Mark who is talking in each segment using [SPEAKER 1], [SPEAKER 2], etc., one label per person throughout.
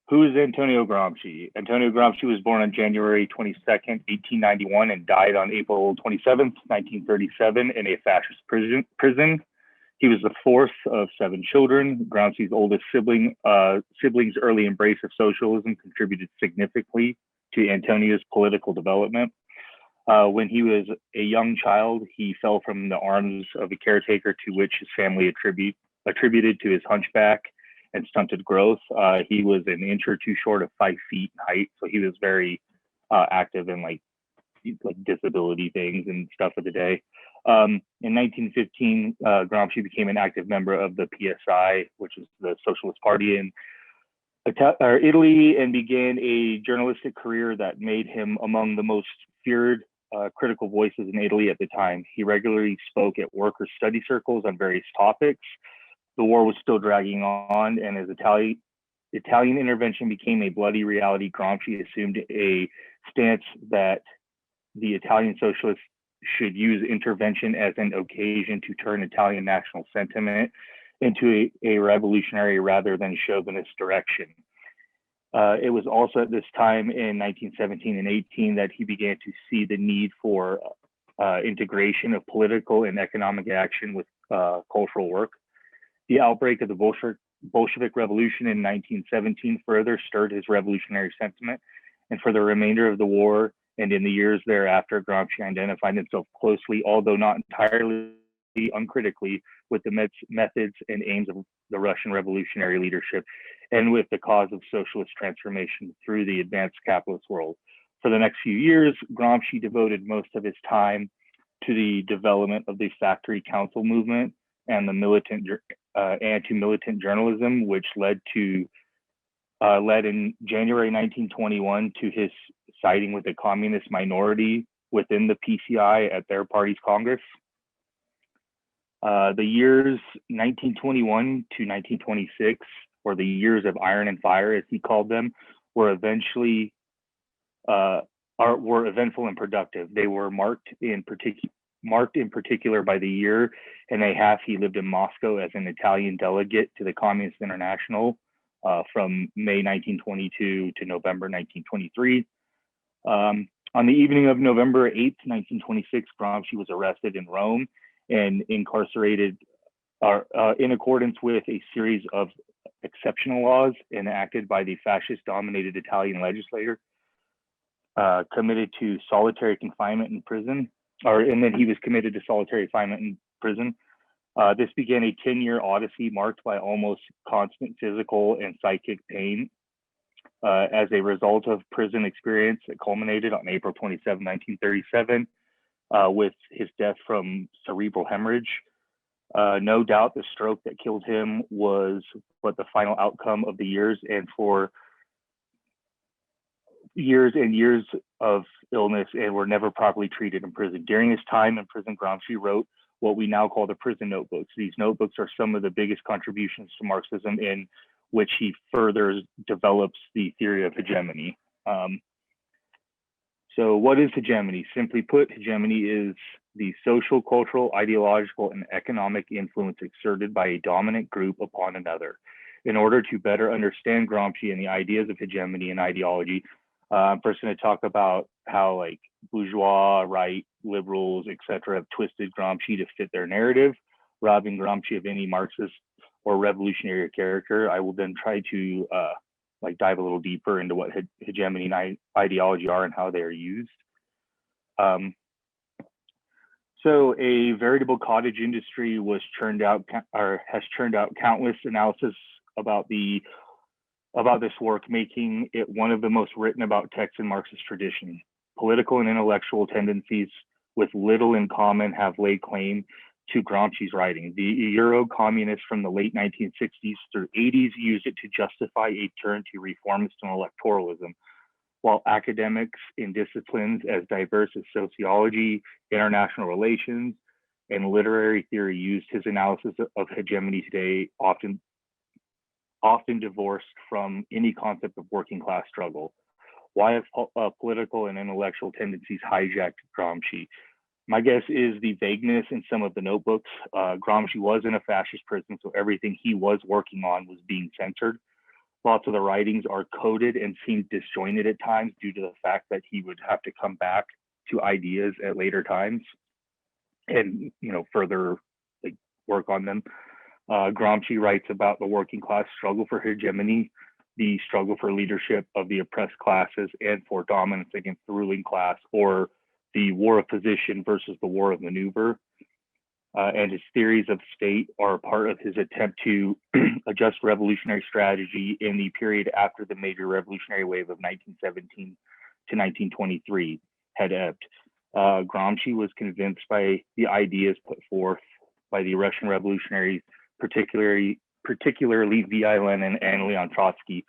[SPEAKER 1] Who is Antonio Gramsci? Antonio Gramsci was born on January 22nd, 1891, and died on April 27th, 1937, in a fascist prison. He was the fourth of seven children. Gramsci's oldest sibling's early embrace of socialism contributed significantly to Antonio's political development. When he was a young child, he fell from the arms of a caretaker, to which his family attributed to his hunchback and stunted growth. He was an inch or two short of 5 feet in height, so he was very active in like disability things and stuff of the day. In 1915, Gramsci became an active member of the PSI, which is the Socialist Party in Italy, and began a journalistic career that made him among the most feared critical voices in Italy at the time. He regularly spoke at worker study circles on various topics. The war was still dragging on, and as Italian intervention became a bloody reality, Gramsci assumed a stance that the Italian socialists should use intervention as an occasion to turn Italian national sentiment into a revolutionary rather than chauvinist direction. It was also at this time in 1917 and 18 that he began to see the need for integration of political and economic action with cultural work. The outbreak of the Bolshevik Revolution in 1917 further stirred his revolutionary sentiment, and for the remainder of the war and in the years thereafter, Gramsci identified himself closely, although not entirely uncritically, with the methods and aims of the Russian revolutionary leadership and with the cause of socialist transformation through the advanced capitalist world. For the next few years, Gramsci devoted most of his time to the development of the factory council movement and the anti-militant journalism, which led in January 1921 to his siding with a communist minority within the PCI at their party's Congress. The years 1921 to 1926, or the years of iron and fire, as he called them, were eventful and productive. They were marked in particular by the year and a half he lived in Moscow as an Italian delegate to the Communist International from May 1922 to November 1923. On the evening of November 8th, 1926, Gramsci was arrested in Rome and incarcerated in accordance with a series of exceptional laws enacted by the fascist-dominated Italian legislature, committed to solitary confinement in prison, and then he was committed to solitary confinement in prison. This began a 10-year odyssey marked by almost constant physical and psychic pain. As a result of prison experience, it culminated on April 27, 1937, with his death from cerebral hemorrhage. No doubt the stroke that killed him was but the final outcome of the years and years of illness, and were never properly treated in prison. During his time in prison, Gramsci wrote what we now call the prison notebooks. These notebooks are some of the biggest contributions to Marxism, in which he further develops the theory of hegemony. So what is hegemony? Simply put, hegemony is the social, cultural, ideological, and economic influence exerted by a dominant group upon another. In order to better understand Gramsci and the ideas of hegemony and ideology, I'm first going to talk about how like bourgeois, right, liberals, etc., have twisted Gramsci to fit their narrative, robbing Gramsci of any Marxist or revolutionary character. I will then try to dive a little deeper into what hegemony and ideology are and how they are used. So a veritable cottage industry has churned out countless analysis about this work, making it one of the most written about texts in Marxist tradition. Political and intellectual tendencies with little in common have laid claim to Gramsci's writing. The Euro-communists from the late 1960s through 80s used it to justify a turn to reformist and electoralism, while academics in disciplines as diverse as sociology, international relations, and literary theory used his analysis of hegemony today, often divorced from any concept of working class struggle. Why have political and intellectual tendencies hijacked Gramsci? My guess is the vagueness in some of the notebooks. Gramsci was in a fascist prison, so everything he was working on was being censored. Lots of the writings are coded and seem disjointed at times due to the fact that he would have to come back to ideas at later times and further like work on them. Gramsci writes about the working class struggle for hegemony, the struggle for leadership of the oppressed classes, and for dominance against the ruling class, or the war of position versus the war of maneuver. And his theories of state are part of his attempt to adjust revolutionary strategy in the period after the major revolutionary wave of 1917 to 1923 had ebbed. Gramsci was convinced by the ideas put forth by the Russian revolutionaries, particularly V.I. Lenin and Leon Trotsky,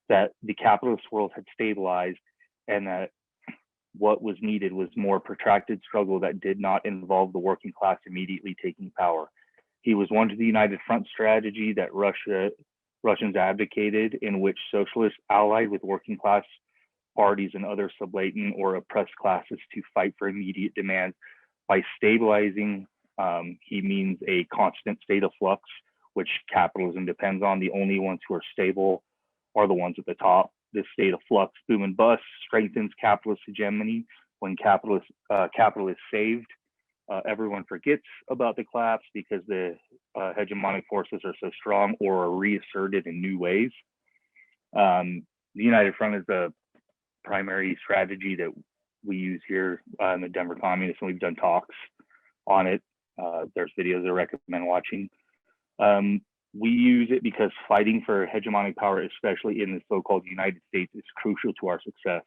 [SPEAKER 1] that the capitalist world had stabilized and that what was needed was more protracted struggle that did not involve the working class immediately taking power. He was one to the United Front strategy that Russians advocated, in which socialists allied with working class parties and other sublatent or oppressed classes to fight for immediate demands. By stabilizing, he means a constant state of flux, which capitalism depends on. The only ones who are stable are the ones at the top. This state of flux, boom and bust, strengthens capitalist hegemony. When capital is saved, everyone forgets about the collapse because the hegemonic forces are so strong or are reasserted in new ways. The United Front is the primary strategy that we use here in the Denver Communists, and we've done talks on it. There's videos I recommend watching. We use it because fighting for hegemonic power, especially in the so-called United States, is crucial to our success.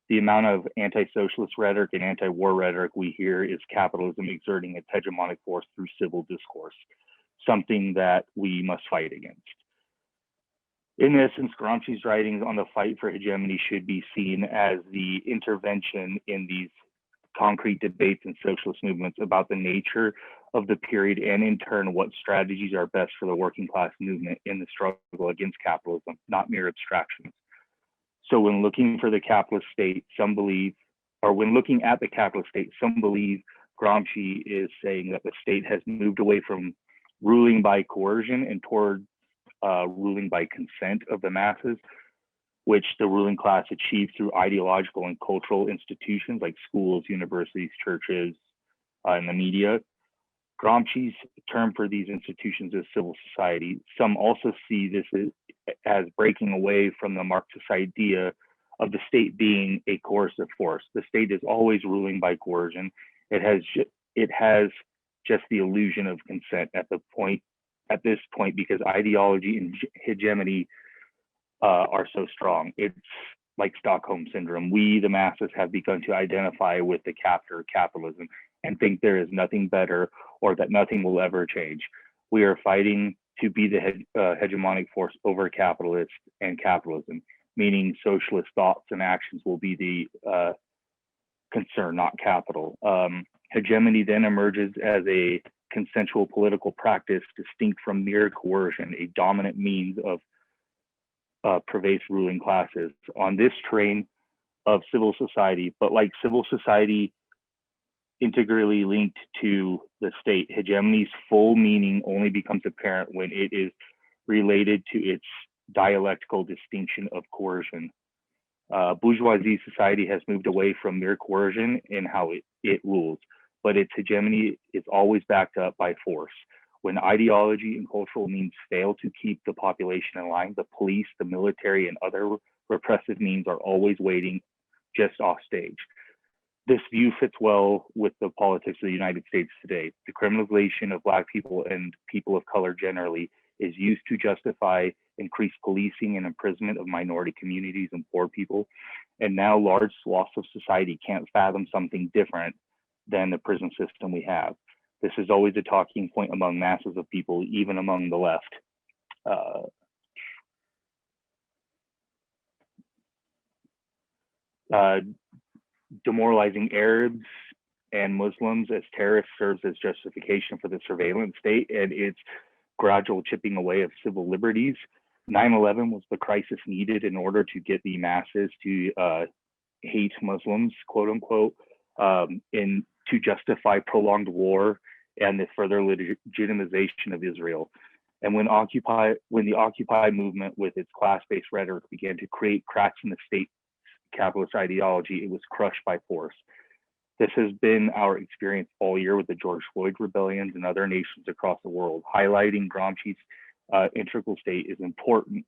[SPEAKER 1] The amount of anti-socialist rhetoric and anti-war rhetoric we hear is capitalism exerting its hegemonic force through civil discourse, something that we must fight against. In essence, Gramsci's writings on the fight for hegemony should be seen as the intervention in these concrete debates and socialist movements about the nature of the period, and in turn, what strategies are best for the working class movement in the struggle against capitalism, not mere abstractions. So when looking for the capitalist state, when looking at the capitalist state, some believe Gramsci is saying that the state has moved away from ruling by coercion and toward ruling by consent of the masses, which the ruling class achieved through ideological and cultural institutions like schools, universities, churches, and the media. Gramsci's term for these institutions is civil society. Some also see this as breaking away from the Marxist idea of the state being a coercive force. The state is always ruling by coercion. It has just the illusion of consent at this point because ideology and hegemony are so strong. It's like Stockholm syndrome. We, the masses, have begun to identify with the captor, capitalism, and think there is nothing better or that nothing will ever change. We are fighting to be the hegemonic force over capitalists and capitalism, meaning socialist thoughts and actions will be the concern, not capital. Hegemony then emerges as a consensual political practice distinct from mere coercion, a dominant means of pervasive ruling classes on this train of civil society. But like civil society integrally linked to the state, hegemony's full meaning only becomes apparent when it is related to its dialectical distinction of coercion. Bourgeoisie society has moved away from mere coercion in how it rules, but its hegemony is always backed up by force. When ideology and cultural means fail to keep the population in line, the police, the military, and other repressive means are always waiting just off stage. This view fits well with the politics of the United States today. The criminalization of Black people and people of color generally is used to justify increased policing and imprisonment of minority communities and poor people. And now large swaths of society can't fathom something different than the prison system we have. This is always a talking point among masses of people, even among the left. Demoralizing Arabs and Muslims as terrorists serves as justification for the surveillance state and its gradual chipping away of civil liberties. 9/11 was the crisis needed in order to get the masses to hate Muslims, quote unquote, and to justify prolonged war and the further legitimization of Israel. And when the Occupy movement with its class-based rhetoric began to create cracks in the state capitalist ideology, it was crushed by force. This has been our experience all year with the George Floyd rebellions and other nations across the world. Highlighting Gramsci's integral state is important.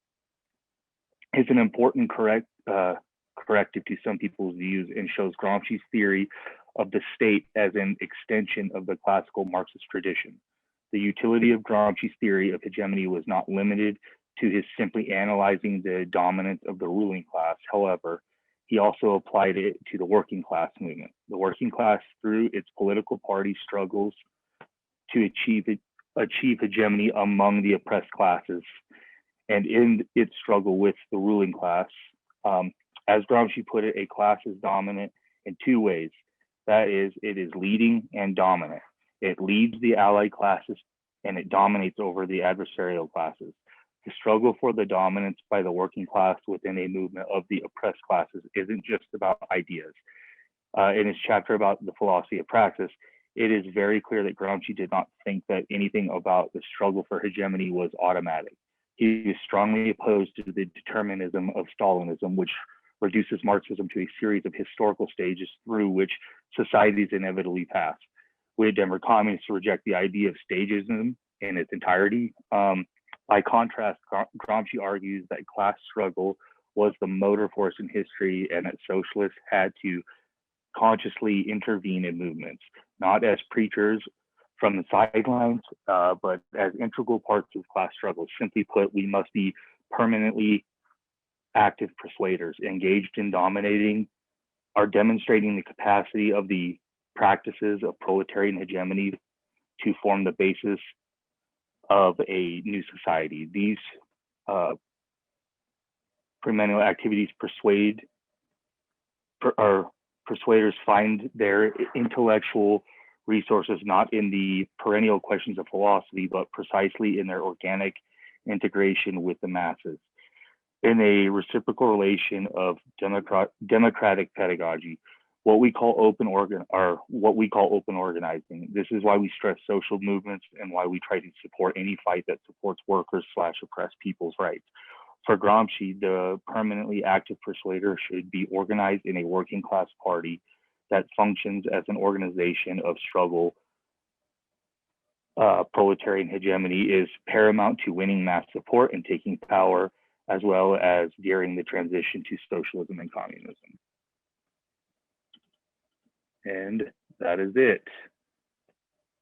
[SPEAKER 1] Is an important corrective to some people's views and shows Gramsci's theory of the state as an extension of the classical Marxist tradition. The utility of Gramsci's theory of hegemony was not limited to his simply analyzing the dominance of the ruling class. However, he also applied it to the working class movement. The working class, through its political party struggles to achieve hegemony among the oppressed classes, and in its struggle with the ruling class, as Gramsci put it, a class is dominant in two ways. That is, it is leading and dominant. It leads the allied classes and it dominates over the adversarial classes. The struggle for the dominance by the working class within a movement of the oppressed classes isn't just about ideas. In his chapter about the philosophy of praxis, it is very clear that Gramsci did not think that anything about the struggle for hegemony was automatic. He is strongly opposed to the determinism of Stalinism, which reduces Marxism to a series of historical stages through which societies inevitably pass. We Denver communists reject the idea of stagism in its entirety. By contrast, Gramsci argues that class struggle was the motor force in history and that socialists had to consciously intervene in movements, not as preachers from the sidelines, but as integral parts of class struggle. Simply put, we must be permanently active persuaders, engaged in dominating, are demonstrating the capacity of the practices of proletarian hegemony to form the basis of a new society. These permanent activities persuaders find their intellectual resources not in the perennial questions of philosophy, but precisely in their organic integration with the masses. In a reciprocal relation of democratic pedagogy, what we call open organizing. This is why we stress social movements and why we try to support any fight that supports workers / oppressed people's rights. For Gramsci, the permanently active persuader should be organized in a working class party that functions as an organization of struggle. Proletarian hegemony is paramount to winning mass support and taking power, as well as during the transition to socialism and communism. And that is it.